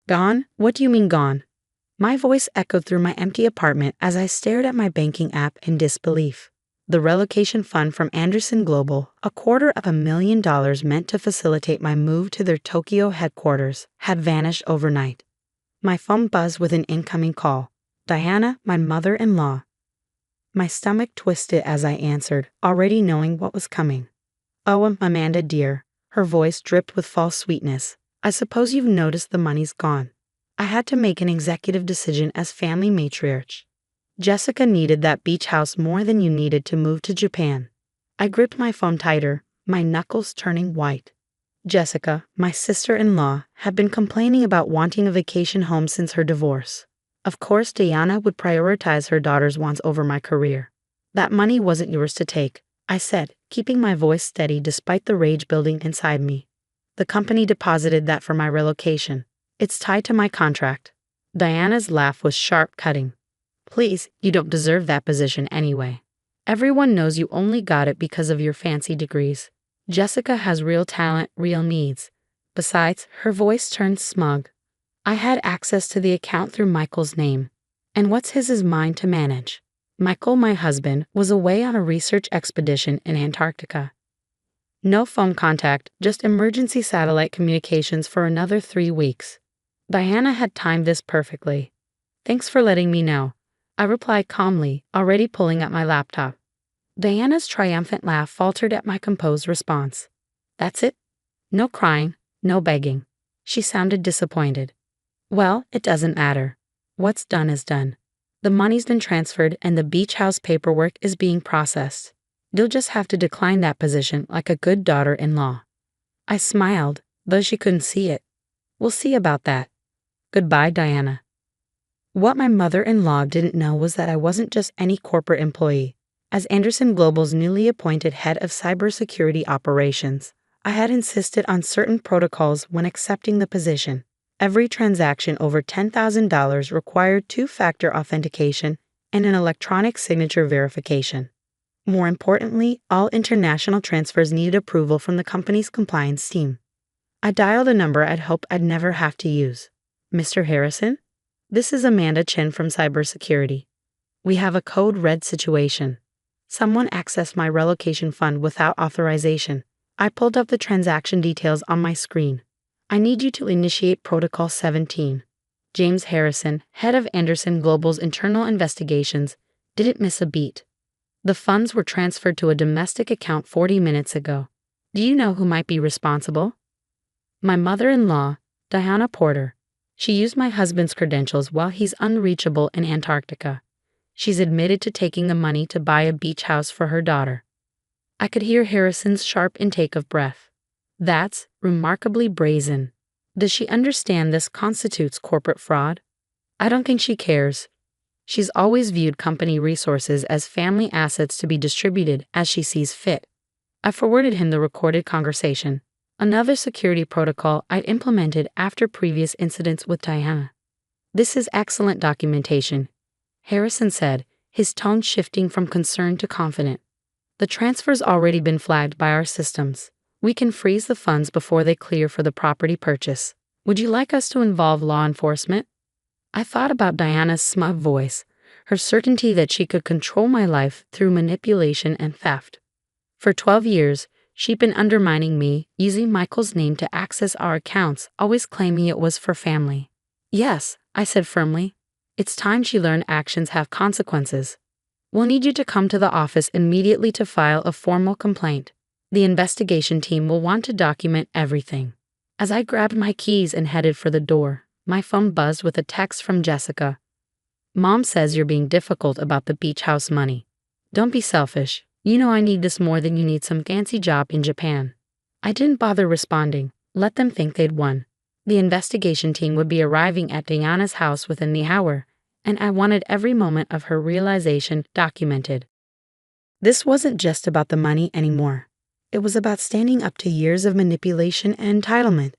Gone? What do you mean gone? My voice echoed through my empty apartment as I stared at my banking app in disbelief. The relocation fund from Anderson Global, $250,000 meant to facilitate my move to their Tokyo headquarters, had vanished overnight. My phone buzzed with an incoming call. Diana, my mother-in-law. My stomach twisted as I answered, already knowing what was coming. "Oh, Amanda dear," her voice dripped with false sweetness. "I suppose you've noticed the money's gone. I had to make an executive decision as family matriarch. Jessica needed that beach house more than you needed to move to Japan." I gripped my phone tighter, my knuckles turning white. Jessica, my sister-in-law, had been complaining about wanting a vacation home since her divorce. Of course, Diana would prioritize her daughter's wants over my career. "That money wasn't yours to take," I said, keeping my voice steady despite the rage building inside me. "The company deposited that for my relocation. It's tied to my contract." Diana's laugh was sharp, cutting. "Please, you don't deserve that position anyway. Everyone knows you only got it because of your fancy degrees. Jessica has real talent, real needs." Besides, her voice turned smug. "I had access to the account through Michael's name. And what's his is mine to manage." Michael, my husband, was away on a research expedition in Antarctica. No phone contact, just emergency satellite communications for another 3 weeks. Diana had timed this perfectly. "Thanks for letting me know," I replied calmly, already pulling up my laptop. Diana's triumphant laugh faltered at my composed response. "That's it? No crying, no begging." She sounded disappointed. "Well, it doesn't matter. What's done is done. The money's been transferred and the beach house paperwork is being processed. You'll just have to decline that position like a good daughter-in-law." I smiled, though she couldn't see it. "We'll see about that. Goodbye, Diana." What my mother-in-law didn't know was that I wasn't just any corporate employee. As Anderson Global's newly appointed head of cybersecurity operations, I had insisted on certain protocols when accepting the position. Every transaction over $10,000 required 2-factor authentication and an electronic signature verification. More importantly, all international transfers needed approval from the company's compliance team. I dialed a number I'd hoped I'd never have to use. "Mr. Harrison? This is Amanda Chin from cybersecurity. We have a code red situation. Someone accessed my relocation fund without authorization." I pulled up the transaction details on my screen. "I need you to initiate Protocol 17. James Harrison, head of Anderson Global's internal investigations, didn't miss a beat. The funds were transferred to a domestic account 40 minutes ago. Do you know who might be responsible?" "My mother-in-law, Diana Porter. She used my husband's credentials while he's unreachable in Antarctica. She's admitted to taking the money to buy a beach house for her daughter." I could hear Harrison's sharp intake of breath. "That's remarkably brazen. Does she understand this constitutes corporate fraud?" "I don't think she cares. She's always viewed company resources as family assets to be distributed as she sees fit." I forwarded him the recorded conversation, another security protocol I'd implemented after previous incidents with Diana. "This is excellent documentation," Harrison said, his tone shifting from concern to confident. "The transfer's already been flagged by our systems. We can freeze the funds before they clear for the property purchase. Would you like us to involve law enforcement?" I thought about Diana's smug voice, her certainty that she could control my life through manipulation and theft. For 12 years, she'd been undermining me, using Michael's name to access our accounts, always claiming it was for family. "Yes," I said firmly. "It's time she learned actions have consequences. We'll need you to come to the office immediately to file a formal complaint. The investigation team will want to document everything." As I grabbed my keys and headed for the door, my phone buzzed with a text from Jessica. "Mom says you're being difficult about the beach house money. Don't be selfish. You know I need this more than you need some fancy job in Japan." I didn't bother responding. Let them think they'd won. The investigation team would be arriving at Diana's house within the hour, and I wanted every moment of her realization documented. This wasn't just about the money anymore. It was about standing up to years of manipulation and entitlement.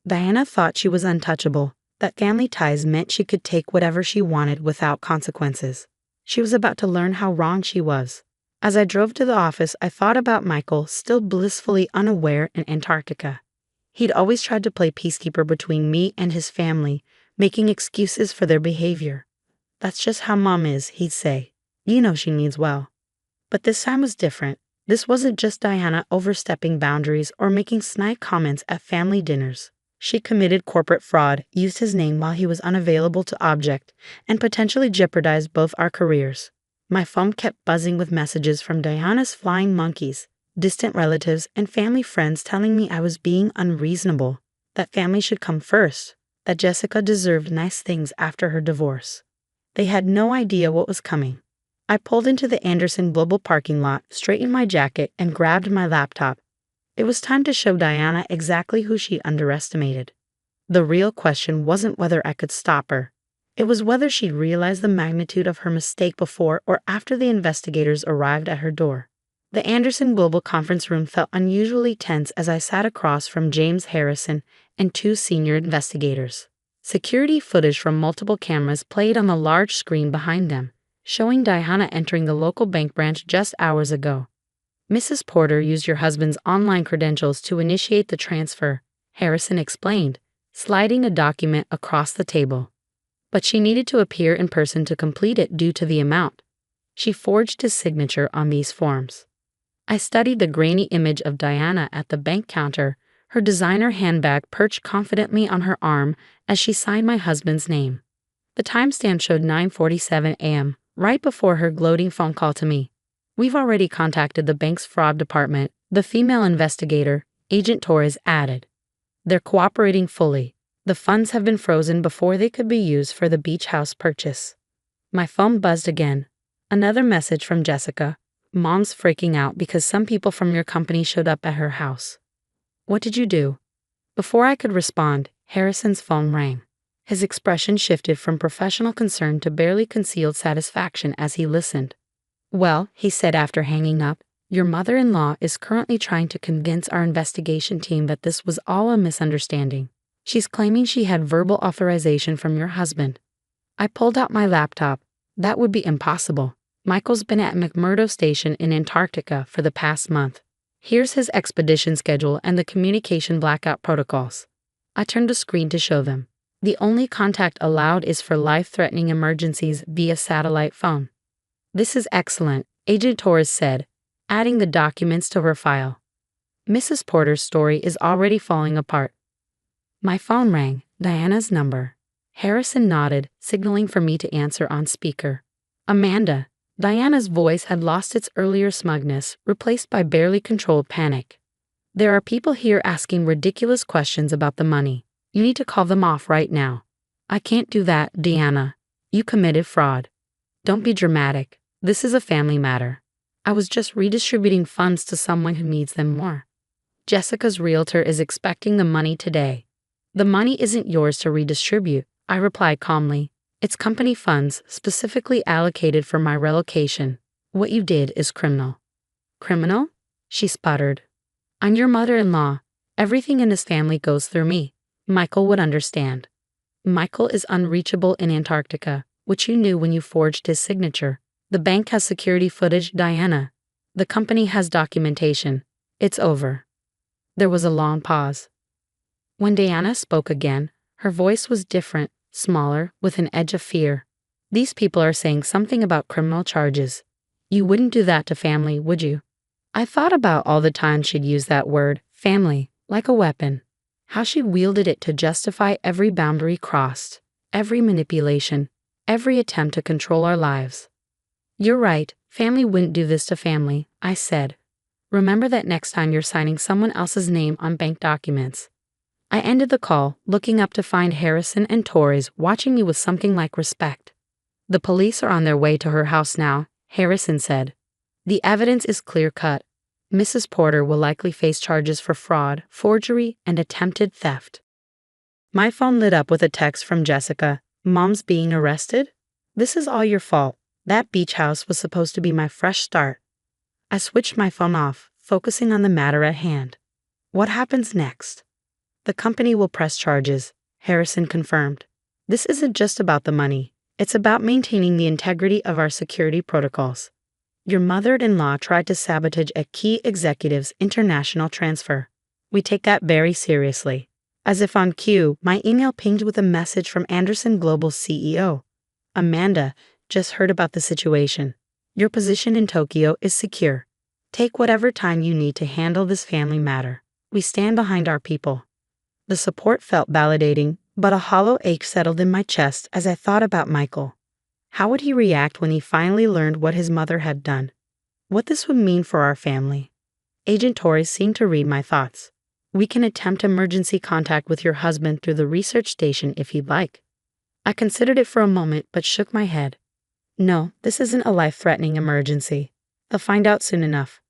Diana thought she was untouchable, that family ties meant she could take whatever she wanted without consequences. She was about to learn how wrong she was. As I drove to the office, I thought about Michael, still blissfully unaware in Antarctica. He'd always tried to play peacekeeper between me and his family, making excuses for their behavior. "That's just how Mom is," he'd say. "You know she means well." But this time was different. This wasn't just Diana overstepping boundaries or making snide comments at family dinners. She committed corporate fraud, used his name while he was unavailable to object, and potentially jeopardized both our careers. My phone kept buzzing with messages from Diana's flying monkeys, distant relatives, and family friends telling me I was being unreasonable, that family should come first, that Jessica deserved nice things after her divorce. They had no idea what was coming. I pulled into the Anderson Global parking lot, straightened my jacket, and grabbed my laptop. It was time to show Diana exactly who she underestimated. The real question wasn't whether I could stop her. It was whether she'd realized the magnitude of her mistake before or after the investigators arrived at her door. The Anderson Global conference room felt unusually tense as I sat across from James Harrison and two senior investigators. Security footage from multiple cameras played on the large screen behind them, showing Diana entering the local bank branch just hours ago. "Mrs. Porter used your husband's online credentials to initiate the transfer," Harrison explained, sliding a document across the table. "But she needed to appear in person to complete it due to the amount. She forged his signature on these forms." I studied the grainy image of Diana at the bank counter, her designer handbag perched confidently on her arm as she signed my husband's name. The timestamp showed 9:47 a.m., right before her gloating phone call to me. "We've already contacted the bank's fraud department," the female investigator, Agent Torres, added. "They're cooperating fully. The funds have been frozen before they could be used for the beach house purchase." My phone buzzed again. Another message from Jessica. "Mom's freaking out because some people from your company showed up at her house. What did you do?" Before I could respond, Harrison's phone rang. His expression shifted from professional concern to barely concealed satisfaction as he listened. "Well," he said after hanging up, "your mother-in-law is currently trying to convince our investigation team that this was all a misunderstanding. She's claiming she had verbal authorization from your husband." I pulled out my laptop. That would be impossible. Michael's been at McMurdo Station in Antarctica for the past month. Here's his expedition schedule and the communication blackout protocols. I turned the screen to show them. The only contact allowed is for life-threatening emergencies via satellite phone. "This is excellent," Agent Torres said, adding the documents to her file. "Mrs. Porter's story is already falling apart." My phone rang, Diana's number. Harrison nodded, signaling for me to answer on speaker. "Amanda." Diana's voice had lost its earlier smugness, replaced by barely controlled panic. "There are people here asking ridiculous questions about the money. You need to call them off right now." "I can't do that, Diana. You committed fraud." "Don't be dramatic. This is a family matter. I was just redistributing funds to someone who needs them more. Jessica's realtor is expecting the money today." "The money isn't yours to redistribute," I replied calmly. "It's company funds specifically allocated for my relocation. What you did is criminal." "Criminal?" she sputtered. "I'm your mother-in-law. Everything in this family goes through me. Michael would understand." "Michael is unreachable in Antarctica, which you knew when you forged his signature. The bank has security footage, Diana. The company has documentation. It's over." There was a long pause. When Diana spoke again, her voice was different, smaller, with an edge of fear. "These people are saying something about criminal charges. You wouldn't do that to family, would you?" I thought about all the times she'd used that word, family, like a weapon. How she wielded it to justify every boundary crossed, every manipulation, every attempt to control our lives. "You're right, family wouldn't do this to family," I said. "Remember that next time you're signing someone else's name on bank documents." I ended the call, looking up to find Harrison and Torres watching me with something like respect. "The police are on their way to her house now," Harrison said. "The evidence is clear-cut. Mrs. Porter will likely face charges for fraud, forgery, and attempted theft." My phone lit up with a text from Jessica. "Mom's being arrested? This is all your fault. That beach house was supposed to be my fresh start." I switched my phone off, focusing on the matter at hand. "What happens next?" "The company will press charges," Harrison confirmed. "This isn't just about the money. It's about maintaining the integrity of our security protocols. Your mother-in-law tried to sabotage a key executive's international transfer. We take that very seriously. As if on cue, my email pinged with a message from Anderson Global's CEO. Amanda, just heard about the situation. Your position in Tokyo is secure. Take whatever time you need to handle this family matter. We stand behind our people. The support felt validating, but a hollow ache settled in my chest as I thought about Michael. How would he react when he finally learned what his mother had done? What this would mean for our family? Agent Torres seemed to read my thoughts. We can attempt emergency contact with your husband through the research station if you'd like. I considered it for a moment but shook my head. No, this isn't a life-threatening emergency. They'll find out soon enough.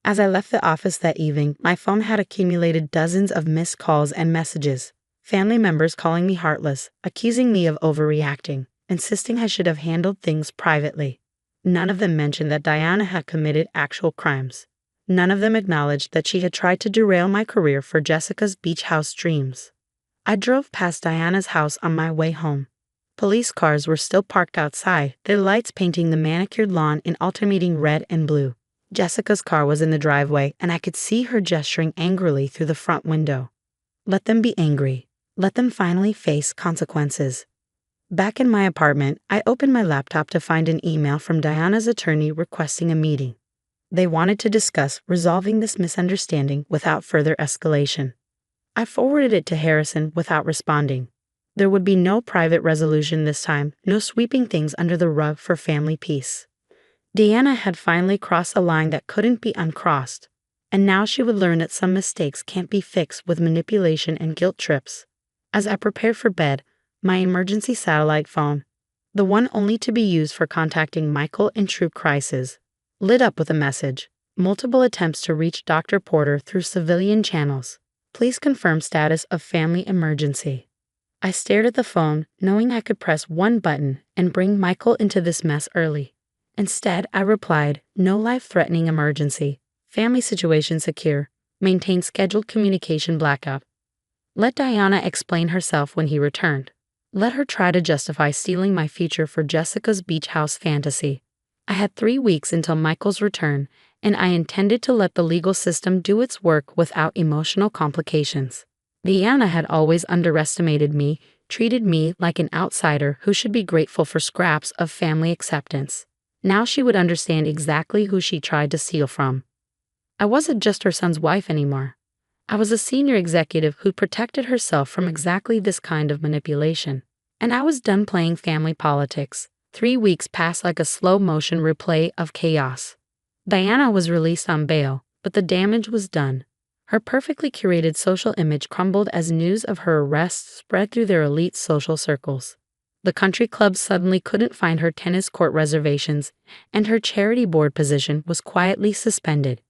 As I left the office that evening, my phone had accumulated dozens of missed calls and messages. Family members calling me heartless, accusing me of overreacting, insisting I should have handled things privately. None of them mentioned that Diana had committed actual crimes. None of them acknowledged that she had tried to derail my career for Jessica's beach house dreams. I drove past Diana's house on my way home. Police cars were still parked outside, their lights painting the manicured lawn in alternating red and blue. Jessica's car was in the driveway, and I could see her gesturing angrily through the front window. Let them be angry. Let them finally face consequences. Back in my apartment, I opened my laptop to find an email from Diana's attorney requesting a meeting. They wanted to discuss resolving this misunderstanding without further escalation. I forwarded it to Harrison without responding. There would be no private resolution this time, no sweeping things under the rug for family peace. Diana had finally crossed a line that couldn't be uncrossed, and now she would learn that some mistakes can't be fixed with manipulation and guilt trips. As I prepared for bed, my emergency satellite phone, the one only to be used for contacting Michael in true crisis, lit up with a message. Multiple attempts to reach Dr. Porter through civilian channels. Please confirm status of family emergency. I stared at the phone, knowing I could press one button and bring Michael into this mess early. Instead, I replied, no life-threatening emergency. Family situation secure. Maintain scheduled communication blackout. Let Diana explain herself when he returned. Let her try to justify stealing my future for Jessica's beach house fantasy. I had 3 weeks until Michael's return, and I intended to let the legal system do its work without emotional complications. Diana had always underestimated me, treated me like an outsider who should be grateful for scraps of family acceptance. Now she would understand exactly who she tried to steal from. I wasn't just her son's wife anymore. I was a senior executive who protected herself from exactly this kind of manipulation. And I was done playing family politics. 3 weeks passed like a slow-motion replay of chaos. Diana was released on bail, but the damage was done. Her perfectly curated social image crumbled as news of her arrest spread through their elite social circles. The country club suddenly couldn't find her tennis court reservations, and her charity board position was quietly suspended.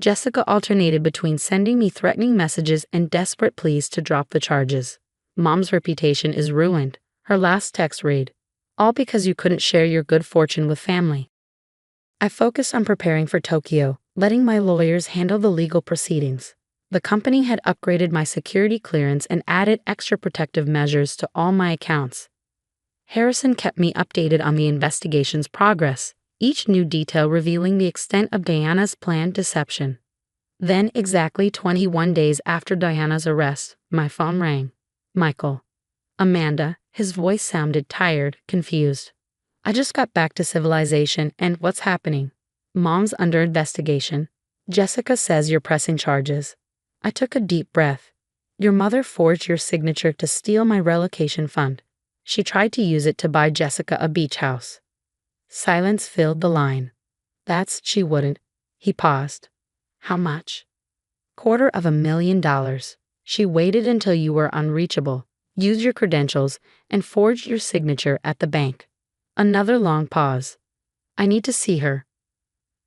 Jessica alternated between sending me threatening messages and desperate pleas to drop the charges. Mom's reputation is ruined, her last text read, all because you couldn't share your good fortune with family. I focused on preparing for Tokyo, letting my lawyers handle the legal proceedings. The company had upgraded my security clearance and added extra protective measures to all my accounts. Harrison kept me updated on the investigation's progress, each new detail revealing the extent of Diana's planned deception. Then, exactly 21 days after Diana's arrest, my phone rang. Michael. Amanda, his voice sounded tired, confused. I just got back to civilization, and what's happening? Mom's under investigation. Jessica says you're pressing charges. I took a deep breath. Your mother forged your signature to steal my relocation fund. She tried to use it to buy Jessica a beach house. Silence filled the line. She wouldn't. He paused. How much? $250,000. She waited until you were unreachable, used your credentials, and forged your signature at the bank. Another long pause. I need to see her.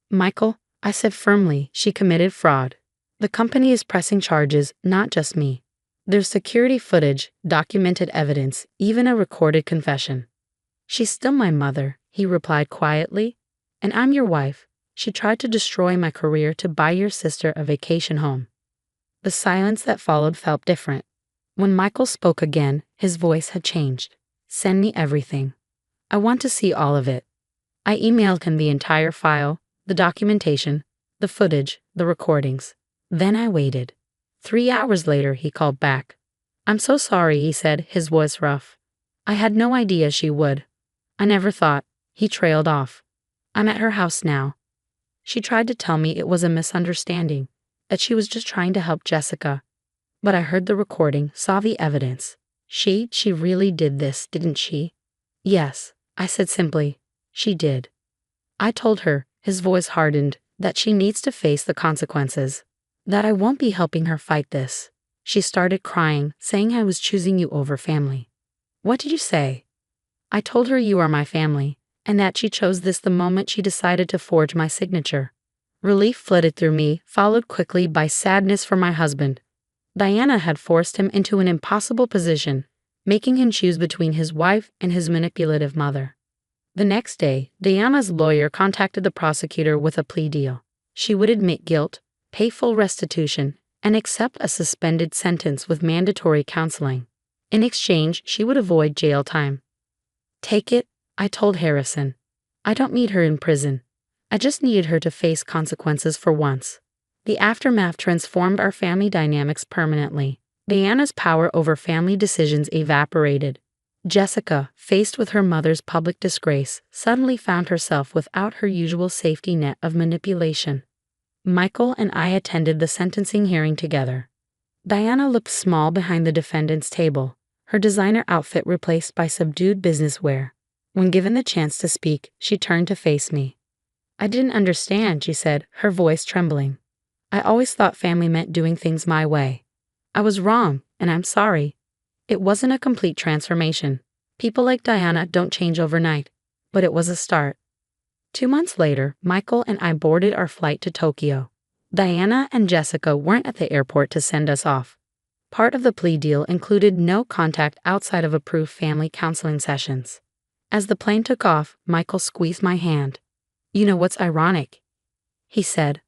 Michael, I said firmly, she committed fraud. The company is pressing charges, not just me. There's security footage, documented evidence, even a recorded confession. She's still my mother, he replied quietly. And I'm your wife. She tried to destroy my career to buy your sister a vacation home. The silence that followed felt different. When Michael spoke again, his voice had changed. Send me everything. I want to see all of it. I emailed him the entire file, the documentation, the footage, the recordings. Then I waited. 3 hours later, he called back. "I'm so sorry," he said, his voice rough. "I had no idea she would. I never thought." He trailed off. "I'm at her house now. She tried to tell me it was a misunderstanding, that she was just trying to help Jessica. But I heard the recording, saw the evidence. She really did this, didn't she?" "Yes," I said simply. "She did." I told her, his voice hardened, that she needs to face the consequences. That I won't be helping her fight this. She started crying, saying I was choosing you over family. "What did you say?" I told her you are my family, and that she chose this the moment she decided to forge my signature. Relief flooded through me, followed quickly by sadness for my husband. Diana had forced him into an impossible position, making him choose between his wife and his manipulative mother. The next day, Diana's lawyer contacted the prosecutor with a plea deal. She would admit guilt, pay full restitution, and accept a suspended sentence with mandatory counseling. In exchange, she would avoid jail time. "Take it," I told Harrison. "I don't need her in prison. I just needed her to face consequences for once." The aftermath transformed our family dynamics permanently. Diana's power over family decisions evaporated. Jessica, faced with her mother's public disgrace, suddenly found herself without her usual safety net of manipulation. Michael and I attended the sentencing hearing together. Diana looked small behind the defendant's table, her designer outfit replaced by subdued business wear. When given the chance to speak, she turned to face me. "I didn't understand," she said, her voice trembling. "I always thought family meant doing things my way. I was wrong, and I'm sorry. It wasn't a complete transformation. People like Diana don't change overnight, but it was a start." 2 months later, Michael and I boarded our flight to Tokyo. Diana and Jessica weren't at the airport to send us off. Part of the plea deal included no contact outside of approved family counseling sessions. As the plane took off, Michael squeezed my hand. "You know what's ironic?" he said.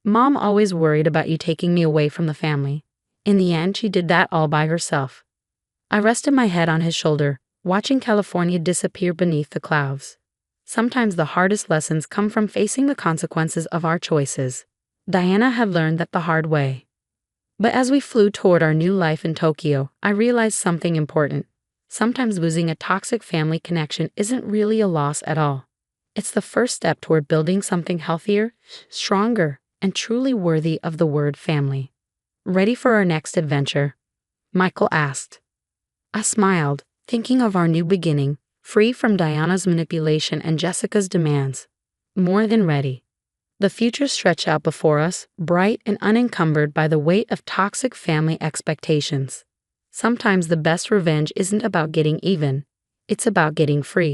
"Mom always worried about you taking me away from the family. In the end, she did that all by herself." I rested my head on his shoulder, watching California disappear beneath the clouds. Sometimes the hardest lessons come from facing the consequences of our choices. Diana had learned that the hard way. But as we flew toward our new life in Tokyo, I realized something important. Sometimes losing a toxic family connection isn't really a loss at all. It's the first step toward building something healthier, stronger, and truly worthy of the word family. "Ready for our next adventure?" Michael asked. I smiled, thinking of our new beginning, free from Diana's manipulation and Jessica's demands. More than ready. The future stretched out before us, bright and unencumbered by the weight of toxic family expectations. Sometimes the best revenge isn't about getting even, it's about getting free.